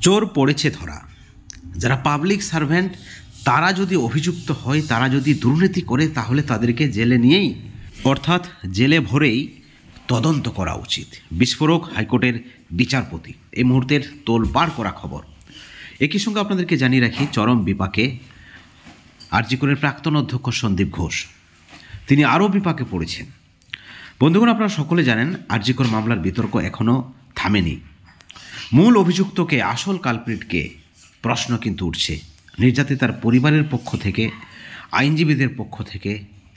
চোর পড়েছে ধরা। যারা পাবলিক সার্ভেন্ট তারা যদি অভিযুক্ত হয়, তারা যদি দুর্নীতি করে, তাহলে তাদেরকে জেলে নিয়েই অর্থাৎ জেলে ভরেই তদন্ত করা উচিত। বিস্ফোরক হাইকোর্টের বিচারপতি, এই মুহূর্তের তোলপাড় করা খবর। একই সঙ্গে আপনাদেরকে জানিয়ে রাখি, চরম বিপাকে আরজি করের প্রাক্তন অধ্যক্ষ সন্দীপ ঘোষ, তিনি আরও বিপাকে পড়েছেন। বন্ধুগণ, আপনারা সকলে জানেন আরজি কর মামলার বিতর্ক এখনও থামেনি। মূল অভিযুক্তকে, আসল কালপ্রিটকে প্রশ্ন কিন্তু উঠছে। নির্যাতিতার পরিবারের পক্ষ থেকে, আইনজীবীদের পক্ষ থেকে,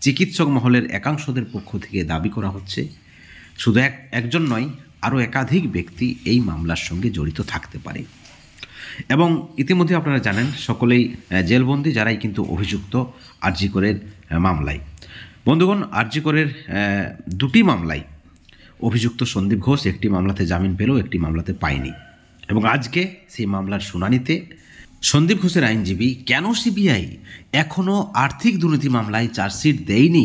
চিকিৎসক মহলের একাংশদের পক্ষ থেকে দাবি করা হচ্ছে শুধু একজন নয়, আরও একাধিক ব্যক্তি এই মামলার সঙ্গে জড়িত থাকতে পারে। এবং ইতিমধ্যে আপনারা জানেন সকলেই জেলবন্দি, যারাই কিন্তু অভিযুক্ত আরজি করের মামলায়। বন্ধুগণ, আরজি করের দুটি মামলায় অভিযুক্ত সন্দীপ ঘোষ একটি মামলাতে জামিন পেল, একটি মামলাতে পায়নি। এবং আজকে সেই মামলার শুনানিতে সন্দীপ ঘোষের আইনজীবী কেন সিবিআই এখনও আর্থিক দুর্নীতি মামলায় চার্জশিট দেয়নি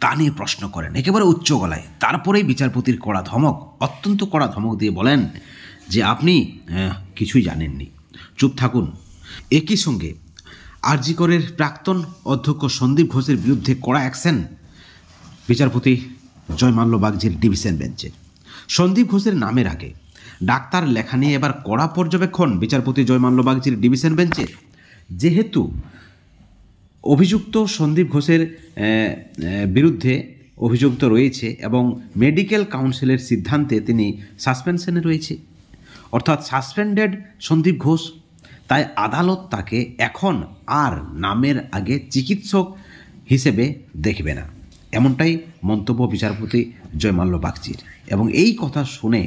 তা নিয়ে প্রশ্ন করেন একেবারে উচ্চ গলায়। তারপরেই বিচারপতির কড়া ধমক, অত্যন্ত কড়া ধমক দিয়ে বলেন যে আপনি কিছুই জানেননি, চুপ থাকুন। একই সঙ্গে আরজি করের প্রাক্তন অধ্যক্ষ সন্দীপ ঘোষের বিরুদ্ধে কড়া অ্যাকশন বিচারপতি জয়মাল্য বাগচির ডিভিশন বেঞ্চে। সন্দীপ ঘোষের নামের আগে ডাক্তার লেখা নিয়ে এবার কড়া পর্যবেক্ষণ বিচারপতি জয়মাল্য বাগচির ডিভিশন বেঞ্চে। যেহেতু অভিযুক্ত সন্দীপ ঘোষের বিরুদ্ধে অভিযুক্ত রয়েছে এবং মেডিকেল কাউন্সিলের সিদ্ধান্তে তিনি সাসপেনশনে রয়েছে, অর্থাৎ সাসপেন্ডেড সন্দীপ ঘোষ, তাই আদালত তাকে এখন আর নামের আগে চিকিৎসক হিসেবে দেখবে না, এমনটাই মন্তব্য বিচারপতি জয়মাল্য বাগচির। এবং এই কথা শুনে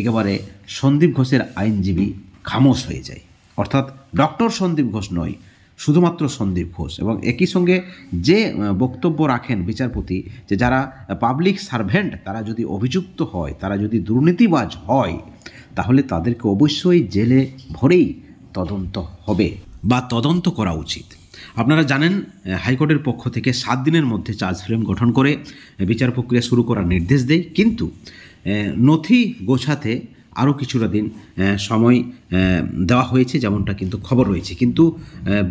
একেবারে সন্দীপ ঘোষের আইনজীবী খামোশ হয়ে যায়, অর্থাৎ ডক্টর সন্দীপ ঘোষ নয়, শুধুমাত্র সন্দীপ ঘোষ। এবং একই সঙ্গে যে বক্তব্য রাখেন বিচারপতি, যে যারা পাবলিক সার্ভেন্ট তারা যদি অভিযুক্ত হয়, তারা যদি দুর্নীতিবাজ হয়, তাহলে তাদেরকে অবশ্যই জেলে ভরেই তদন্ত হবে বা তদন্ত করা উচিত। আপনারা জানেন হাইকোর্টের পক্ষ থেকে 7 দিনের মধ্যে চার্জ ফ্রেম গঠন করে বিচার প্রক্রিয়া শুরু করার নির্দেশ দেয়, কিন্তু নথি গোছাতে আরও কিছুটা দিন সময় দেওয়া হয়েছে, যেমনটা কিন্তু খবর রয়েছে। কিন্তু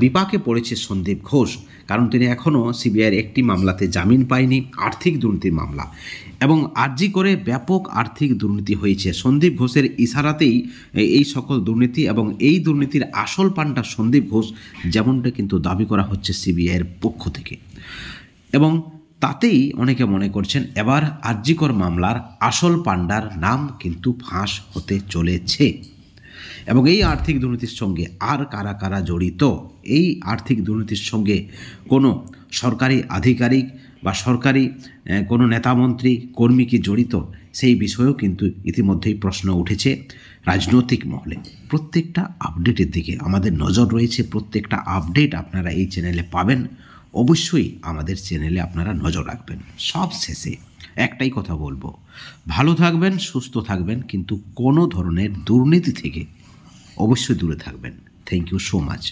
বিপাকে পড়েছে সন্দীপ ঘোষ, কারণ তিনি এখনও সিবিআইয়ের একটি মামলাতে জামিন পায়নি, আর্থিক দুর্নীতির মামলা। এবং আরজি করে ব্যাপক আর্থিক দুর্নীতি হয়েছে। সন্দীপ ঘোষের ইশারাতেই এই সকল দুর্নীতি, এবং এই দুর্নীতির আসল পান্ডা সন্দীপ ঘোষ, যেমনটা কিন্তু দাবি করা হচ্ছে সিবিআইয়ের পক্ষ থেকে। এবং তাতেই অনেকে মনে করছেন এবার আরজি কর মামলার আসল পান্ডার নাম কিন্তু ফাঁস হতে চলেছে। এবং এই আর্থিক দুর্নীতির সঙ্গে আর কারা কারা জড়িত, এই আর্থিক দুর্নীতির সঙ্গে কোনো সরকারি আধিকারিক বা সরকারি কোনো নেতামন্ত্রী কর্মী কি জড়িত, সেই বিষয়েও কিন্তু ইতিমধ্যেই প্রশ্ন উঠেছে রাজনৈতিক মহলে। প্রত্যেকটা আপডেটের দিকে আমাদের নজর রয়েছে, প্রত্যেকটা আপডেট আপনারা এই চ্যানেলে পাবেন। অবশ্যই আমাদের চ্যানেলে আপনারা নজর রাখবেন। সব শেষে একটাই কথা বলবো, ভালো থাকবেন, সুস্থ থাকবেন, কিন্তু কোনো ধরনের দুর্নীতি থেকে অবশ্যই দূরে থাকবেন। Thank you so much.